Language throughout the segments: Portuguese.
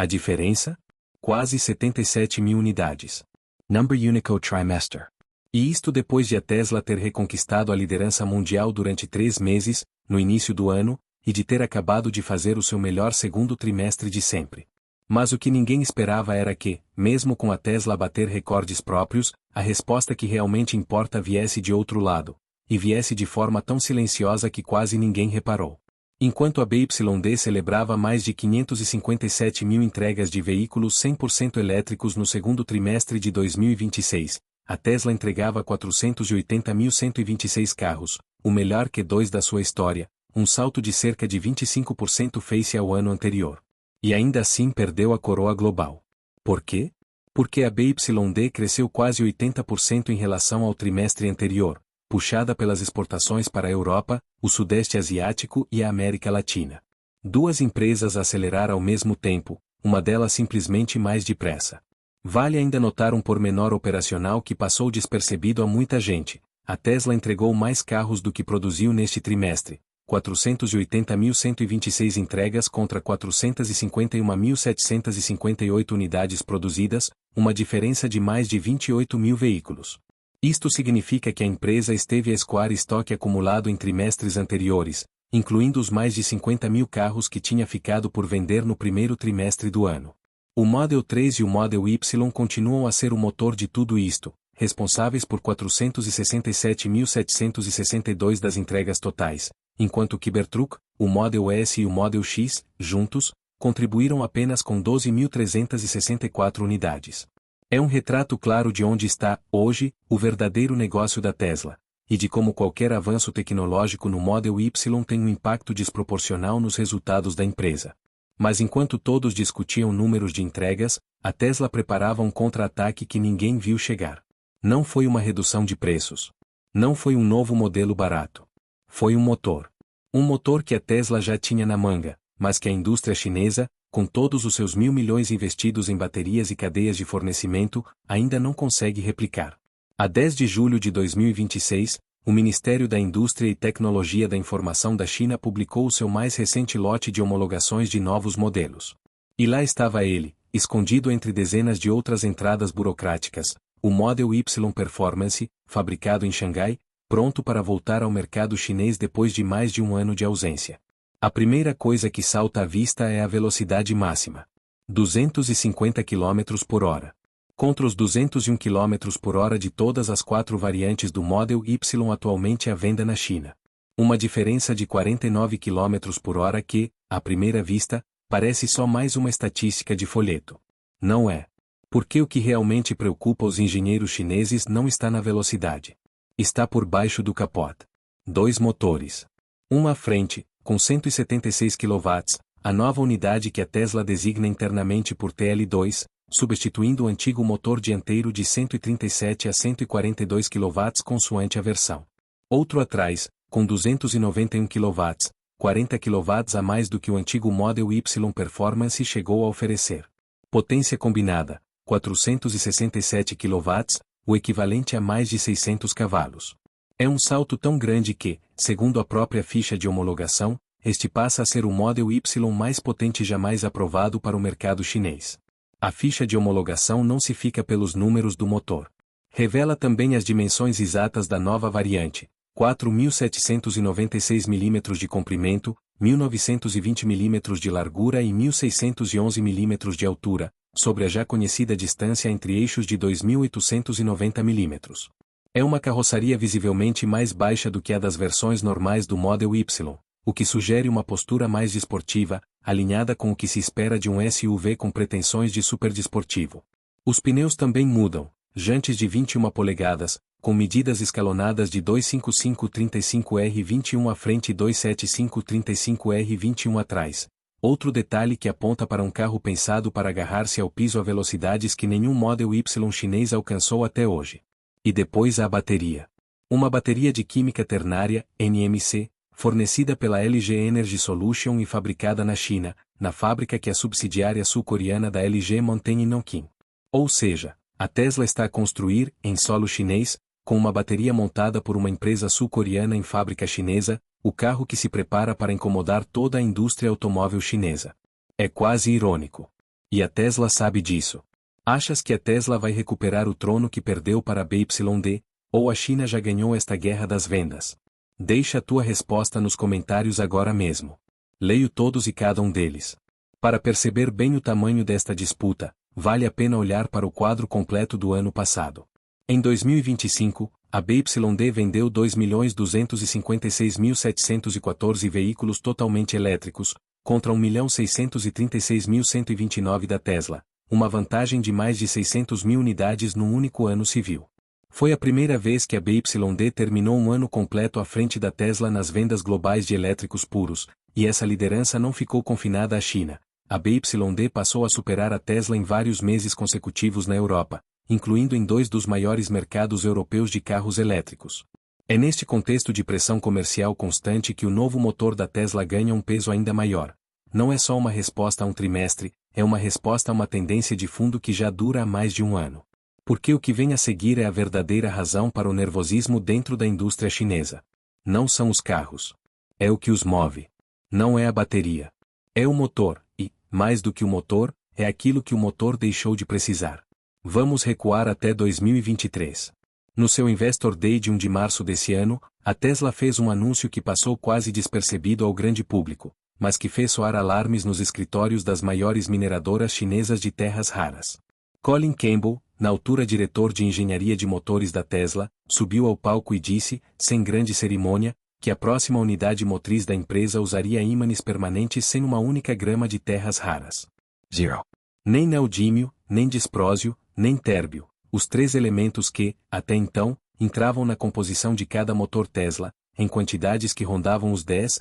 A diferença? Quase 77 mil unidades. Number Unico Trimester. E isto depois de a Tesla ter reconquistado a liderança mundial durante 3 meses, no início do ano, e de ter acabado de fazer o seu melhor segundo trimestre de sempre. Mas o que ninguém esperava era que, mesmo com a Tesla bater recordes próprios, a resposta que realmente importa viesse de outro lado, e viesse de forma tão silenciosa que quase ninguém reparou. Enquanto a BYD celebrava mais de 557 mil entregas de veículos 100% elétricos no segundo trimestre de 2026, a Tesla entregava 480.126 carros, o melhor Q2 da sua história, um salto de cerca de 25% face ao ano anterior. E ainda assim perdeu a coroa global. Por quê? Porque a BYD cresceu quase 80% em relação ao trimestre anterior, puxada pelas exportações para a Europa, o Sudeste Asiático e a América Latina. Duas empresas aceleraram ao mesmo tempo, uma delas simplesmente mais depressa. Vale ainda notar um pormenor operacional que passou despercebido a muita gente. A Tesla entregou mais carros do que produziu neste trimestre, 480.126 entregas contra 451.758 unidades produzidas, uma diferença de mais de 28 mil veículos. Isto significa que a empresa esteve a escoar estoque acumulado em trimestres anteriores, incluindo os mais de 50 mil carros que tinha ficado por vender no primeiro trimestre do ano. O Model 3 e o Model Y continuam a ser o motor de tudo isto, responsáveis por 467.762 das entregas totais, enquanto o Cybertruck, o Model S e o Model X, juntos, contribuíram apenas com 12.364 unidades. É um retrato claro de onde está, hoje, o verdadeiro negócio da Tesla, e de como qualquer avanço tecnológico no Model Y tem um impacto desproporcional nos resultados da empresa. Mas enquanto todos discutiam números de entregas, a Tesla preparava um contra-ataque que ninguém viu chegar. Não foi uma redução de preços. Não foi um novo modelo barato. Foi um motor. Um motor que a Tesla já tinha na manga, mas que a indústria chinesa, com todos os seus 1.000 milhões investidos em baterias e cadeias de fornecimento, ainda não consegue replicar. A 10 de julho de 2026, o Ministério da Indústria e Tecnologia da Informação da China publicou o seu mais recente lote de homologações de novos modelos. E lá estava ele, escondido entre dezenas de outras entradas burocráticas, o Model Y Performance, fabricado em Xangai, pronto para voltar ao mercado chinês depois de mais de um ano de ausência. A primeira coisa que salta à vista é a velocidade máxima. 250 km por hora. Contra os 201 km por hora de todas as 4 variantes do Model Y atualmente à venda na China. Uma diferença de 49 km por hora que, à primeira vista, parece só mais uma estatística de folheto. Não é. Porque o que realmente preocupa os engenheiros chineses não está na velocidade. Está por baixo do capô. 2 motores. Um à frente, com 176 kW, a nova unidade que a Tesla designa internamente por TL2, substituindo o antigo motor dianteiro de 137 a 142 kW consoante a versão. Outro atrás, com 291 kW, 40 kW a mais do que o antigo Model Y Performance chegou a oferecer. Potência combinada, 467 kW, o equivalente a mais de 600 cavalos. É um salto tão grande que, segundo a própria ficha de homologação, este passa a ser o Model Y mais potente jamais aprovado para o mercado chinês. A ficha de homologação não se fica pelos números do motor. Revela também as dimensões exatas da nova variante, 4.796 mm de comprimento, 1.920 mm de largura e 1.611 mm de altura, sobre a já conhecida distância entre eixos de 2.890 mm. É uma carroçaria visivelmente mais baixa do que a das versões normais do Model Y, o que sugere uma postura mais desportiva, alinhada com o que se espera de um SUV com pretensões de superdesportivo. Os pneus também mudam, jantes de 21 polegadas, com medidas escalonadas de 255/35R21 à frente e 275/35R21 atrás. Outro detalhe que aponta para um carro pensado para agarrar-se ao piso a velocidades que nenhum Model Y chinês alcançou até hoje. E depois a bateria. Uma bateria de química ternária, NMC, fornecida pela LG Energy Solution e fabricada na China, na fábrica que é subsidiária sul-coreana da LG Mountain em Nanquim. Ou seja, a Tesla está a construir, em solo chinês, com uma bateria montada por uma empresa sul-coreana em fábrica chinesa, o carro que se prepara para incomodar toda a indústria automóvel chinesa. É quase irônico. E a Tesla sabe disso. Achas que a Tesla vai recuperar o trono que perdeu para a BYD, ou a China já ganhou esta guerra das vendas? Deixa a tua resposta nos comentários agora mesmo. Leio todos e cada um deles. Para perceber bem o tamanho desta disputa, vale a pena olhar para o quadro completo do ano passado. Em 2025, a BYD vendeu 2.256.714 veículos totalmente elétricos, contra 1.636.129 da Tesla, uma vantagem de mais de 600.000 unidades num único ano civil. Foi a primeira vez que a BYD terminou um ano completo à frente da Tesla nas vendas globais de elétricos puros, e essa liderança não ficou confinada à China. A BYD passou a superar a Tesla em vários meses consecutivos na Europa, incluindo em 2 dos maiores mercados europeus de carros elétricos. É neste contexto de pressão comercial constante que o novo motor da Tesla ganha um peso ainda maior. Não é só uma resposta a um trimestre, é uma resposta a uma tendência de fundo que já dura há mais de um ano. Porque o que vem a seguir é a verdadeira razão para o nervosismo dentro da indústria chinesa. Não são os carros. É o que os move. Não é a bateria. É o motor, e, mais do que o motor, é aquilo que o motor deixou de precisar. Vamos recuar até 2023. No seu Investor Day de 1 de março desse ano, a Tesla fez um anúncio que passou quase despercebido ao grande público, mas que fez soar alarmes nos escritórios das maiores mineradoras chinesas de terras raras. Colin Campbell, na altura diretor de engenharia de motores da Tesla, subiu ao palco e disse, sem grande cerimônia, que a próxima unidade motriz da empresa usaria ímãs permanentes sem uma única grama de terras raras. Zero. Nem neodímio, nem disprósio, nem térbio, os 3 elementos que, até então, entravam na composição de cada motor Tesla, em quantidades que rondavam os 10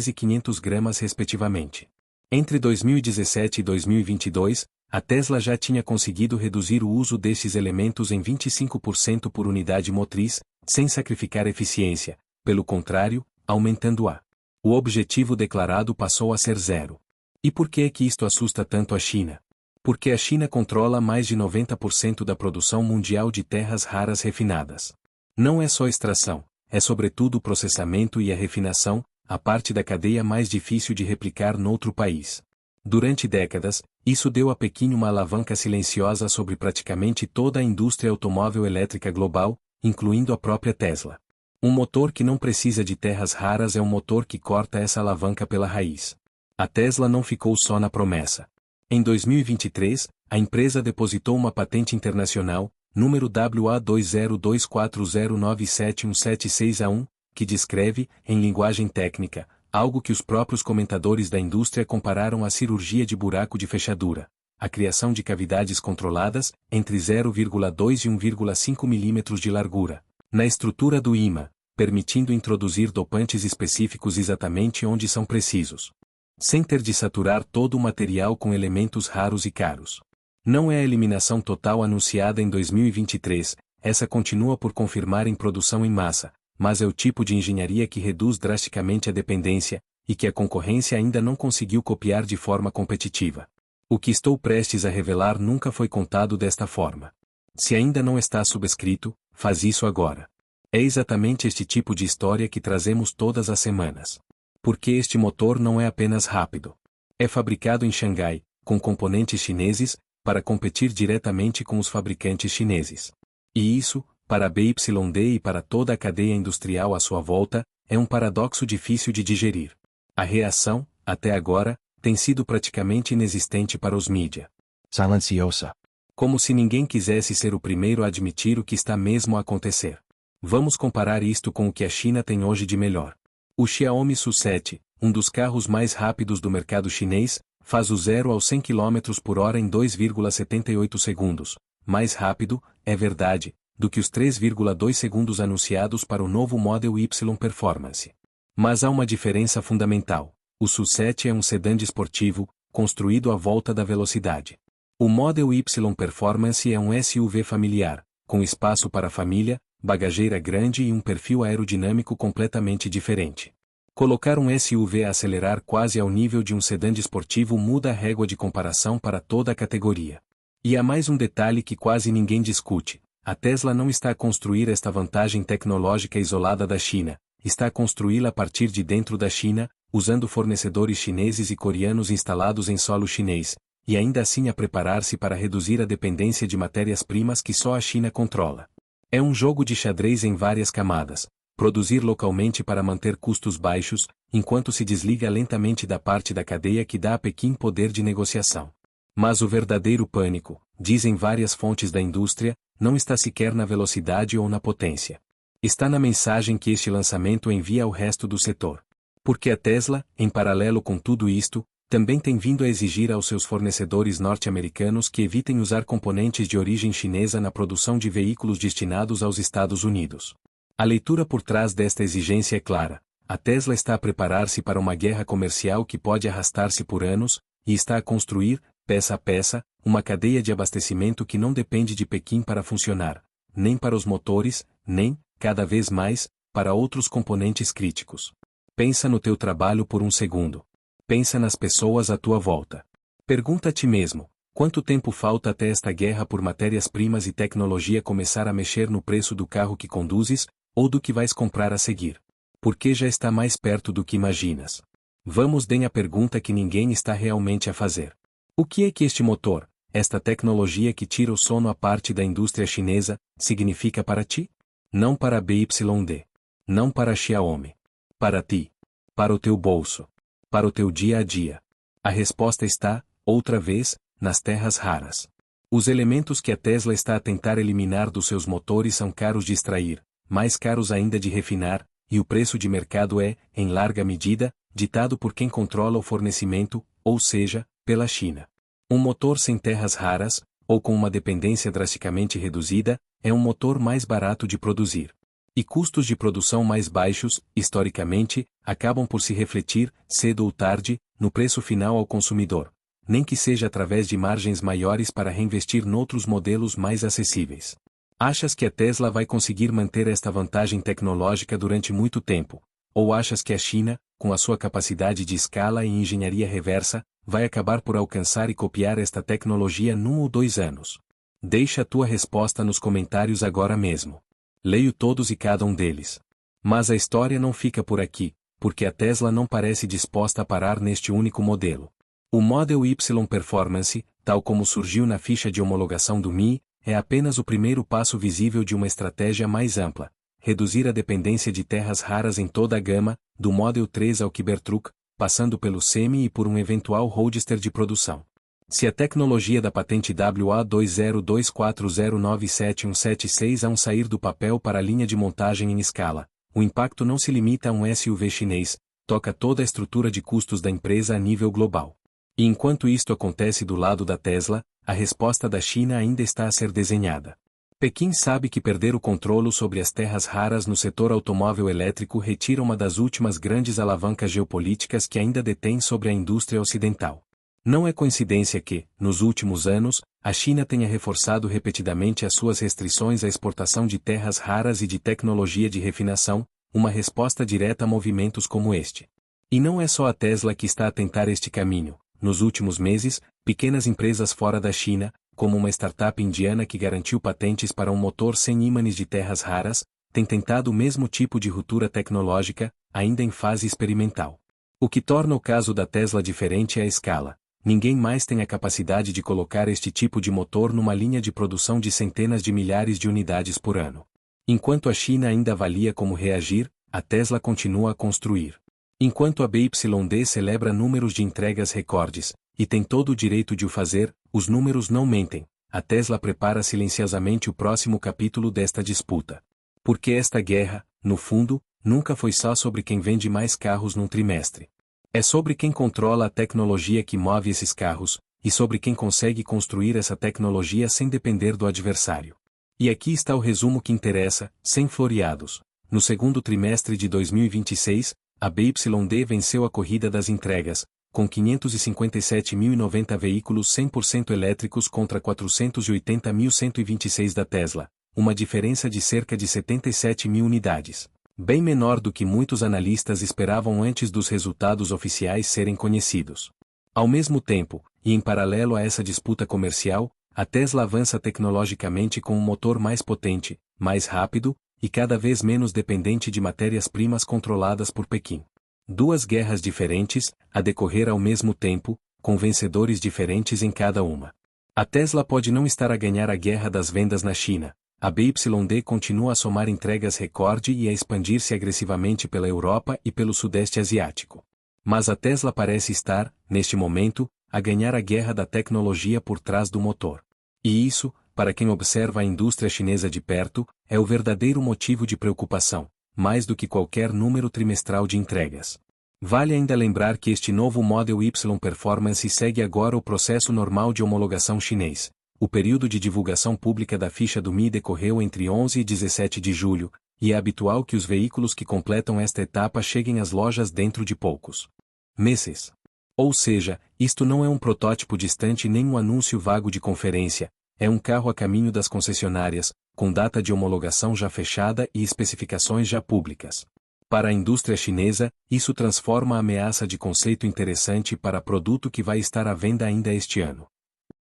e 500 gramas respectivamente. Entre 2017 e 2022, a Tesla já tinha conseguido reduzir o uso destes elementos em 25% por unidade motriz, sem sacrificar eficiência, pelo contrário, aumentando-a. O objetivo declarado passou a ser 0. E por que é que isto assusta tanto a China? Porque a China controla mais de 90% da produção mundial de terras raras refinadas. Não é só extração, é sobretudo o processamento e a refinação, a parte da cadeia mais difícil de replicar noutro país. Durante décadas, isso deu a Pequim uma alavanca silenciosa sobre praticamente toda a indústria automóvel elétrica global, incluindo a própria Tesla. Um motor que não precisa de terras raras é um motor que corta essa alavanca pela raiz. A Tesla não ficou só na promessa. Em 2023, a empresa depositou uma patente internacional, número WA2024097176176A1, que descreve, em linguagem técnica, algo que os próprios comentadores da indústria compararam à cirurgia de buraco de fechadura, a criação de cavidades controladas, entre 0,2 e 1,5 mm de largura, na estrutura do ímã, permitindo introduzir dopantes específicos exatamente onde são precisos, sem ter de saturar todo o material com elementos raros e caros. Não é a eliminação total anunciada em 2023, essa continua por confirmar em produção em massa, mas é o tipo de engenharia que reduz drasticamente a dependência, e que a concorrência ainda não conseguiu copiar de forma competitiva. O que estou prestes a revelar nunca foi contado desta forma. Se ainda não está subscrito, faz isso agora. É exatamente este tipo de história que trazemos todas as semanas. Porque este motor não é apenas rápido. É fabricado em Xangai, com componentes chineses, para competir diretamente com os fabricantes chineses. E isso, para a BYD e para toda a cadeia industrial à sua volta, é um paradoxo difícil de digerir. A reação, até agora, tem sido praticamente inexistente para os mídia. Silenciosa. Como se ninguém quisesse ser o primeiro a admitir o que está mesmo a acontecer. Vamos comparar isto com o que a China tem hoje de melhor. O Xiaomi SU7, um dos carros mais rápidos do mercado chinês, faz o 0 ao 100 km por hora em 2,78 segundos. Mais rápido, é verdade, do que os 3,2 segundos anunciados para o novo Model Y Performance. Mas há uma diferença fundamental. O SU7 é um sedã desportivo, construído à volta da velocidade. O Model Y Performance é um SUV familiar, com espaço para a família, bagageira grande e um perfil aerodinâmico completamente diferente. Colocar um SUV a acelerar quase ao nível de um sedã desportivo muda a régua de comparação para toda a categoria. E há mais um detalhe que quase ninguém discute. A Tesla não está a construir esta vantagem tecnológica isolada da China, está a construí-la a partir de dentro da China, usando fornecedores chineses e coreanos instalados em solo chinês, e ainda assim a preparar-se para reduzir a dependência de matérias-primas que só a China controla. É um jogo de xadrez em várias camadas. Produzir localmente para manter custos baixos, enquanto se desliga lentamente da parte da cadeia que dá a Pequim poder de negociação. Mas o verdadeiro pânico, dizem várias fontes da indústria, não está sequer na velocidade ou na potência. Está na mensagem que este lançamento envia ao resto do setor. Porque a Tesla, em paralelo com tudo isto, também tem vindo a exigir aos seus fornecedores norte-americanos que evitem usar componentes de origem chinesa na produção de veículos destinados aos Estados Unidos. A leitura por trás desta exigência é clara. A Tesla está a preparar-se para uma guerra comercial que pode arrastar-se por anos, e está a construir, peça a peça, uma cadeia de abastecimento que não depende de Pequim para funcionar, nem para os motores, nem, cada vez mais, para outros componentes críticos. Pensa no teu trabalho por um segundo. Pensa nas pessoas à tua volta. Pergunta a ti mesmo, quanto tempo falta até esta guerra por matérias-primas e tecnologia começar a mexer no preço do carro que conduzes, ou do que vais comprar a seguir? Porque já está mais perto do que imaginas. Vamos a pergunta que ninguém está realmente a fazer. O que é que este motor, esta tecnologia que tira o sono à parte da indústria chinesa, significa para ti? Não para a BYD. Não para a Xiaomi. Para ti. Para o teu bolso. Para o teu dia a dia. A resposta está, outra vez, nas terras raras. Os elementos que a Tesla está a tentar eliminar dos seus motores são caros de extrair, mais caros ainda de refinar, e o preço de mercado é, em larga medida, ditado por quem controla o fornecimento, ou seja, pela China. Um motor sem terras raras, ou com uma dependência drasticamente reduzida, é um motor mais barato de produzir. E custos de produção mais baixos, historicamente, acabam por se refletir, cedo ou tarde, no preço final ao consumidor, nem que seja através de margens maiores para reinvestir noutros modelos mais acessíveis. Achas que a Tesla vai conseguir manter esta vantagem tecnológica durante muito tempo? Ou achas que a China, com a sua capacidade de escala e engenharia reversa, vai acabar por alcançar e copiar esta tecnologia num ou 2 anos? Deixa a tua resposta nos comentários agora mesmo. Leio todos e cada um deles. Mas a história não fica por aqui, porque a Tesla não parece disposta a parar neste único modelo. O Model Y Performance, tal como surgiu na ficha de homologação do Mi, é apenas o primeiro passo visível de uma estratégia mais ampla: reduzir a dependência de terras raras em toda a gama, do Model 3 ao Cybertruck, passando pelo Semi e por um eventual Roadster de produção. Se a tecnologia da patente WA2024097176 sair do papel para a linha de montagem em escala, o impacto não se limita a um SUV chinês, toca toda a estrutura de custos da empresa a nível global. E enquanto isto acontece do lado da Tesla, a resposta da China ainda está a ser desenhada. Pequim sabe que perder o controle sobre as terras raras no setor automóvel elétrico retira uma das últimas grandes alavancas geopolíticas que ainda detém sobre a indústria ocidental. Não é coincidência que, nos últimos anos, a China tenha reforçado repetidamente as suas restrições à exportação de terras raras e de tecnologia de refinação, uma resposta direta a movimentos como este. E não é só a Tesla que está a tentar este caminho. Nos últimos meses, pequenas empresas fora da China, como uma startup indiana que garantiu patentes para um motor sem ímãs de terras raras, têm tentado o mesmo tipo de ruptura tecnológica, ainda em fase experimental. O que torna o caso da Tesla diferente é a escala. Ninguém mais tem a capacidade de colocar este tipo de motor numa linha de produção de centenas de milhares de unidades por ano. Enquanto a China ainda avalia como reagir, a Tesla continua a construir. Enquanto a BYD celebra números de entregas recordes, e tem todo o direito de o fazer, os números não mentem. A Tesla prepara silenciosamente o próximo capítulo desta disputa. Porque esta guerra, no fundo, nunca foi só sobre quem vende mais carros num trimestre. É sobre quem controla a tecnologia que move esses carros, e sobre quem consegue construir essa tecnologia sem depender do adversário. E aqui está o resumo que interessa, sem floreados. No segundo trimestre de 2026, a BYD venceu a corrida das entregas, com 557.090 veículos 100% elétricos contra 480.126 da Tesla, uma diferença de cerca de 77.000 unidades, bem menor do que muitos analistas esperavam antes dos resultados oficiais serem conhecidos. Ao mesmo tempo, e em paralelo a essa disputa comercial, a Tesla avança tecnologicamente com um motor mais potente, mais rápido, e cada vez menos dependente de matérias-primas controladas por Pequim. Duas guerras diferentes, a decorrer ao mesmo tempo, com vencedores diferentes em cada uma. A Tesla pode não estar a ganhar a guerra das vendas na China. A BYD continua a somar entregas recorde e a expandir-se agressivamente pela Europa e pelo Sudeste Asiático. Mas a Tesla parece estar, neste momento, a ganhar a guerra da tecnologia por trás do motor. E isso, para quem observa a indústria chinesa de perto, é o verdadeiro motivo de preocupação, mais do que qualquer número trimestral de entregas. Vale ainda lembrar que este novo Model Y Performance segue agora o processo normal de homologação chinês. O período de divulgação pública da ficha do Mi decorreu entre 11 e 17 de julho, e é habitual que os veículos que completam esta etapa cheguem às lojas dentro de poucos meses. Ou seja, isto não é um protótipo distante nem um anúncio vago de conferência, é um carro a caminho das concessionárias, com data de homologação já fechada e especificações já públicas. Para a indústria chinesa, isso transforma a ameaça de conceito interessante para produto que vai estar à venda ainda este ano.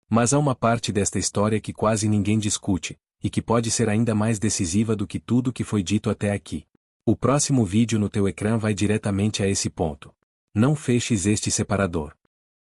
Mas há uma parte desta história que quase ninguém discute, e que pode ser ainda mais decisiva do que tudo que foi dito até aqui. O próximo vídeo no teu ecrã vai diretamente a esse ponto. Não feches este separador.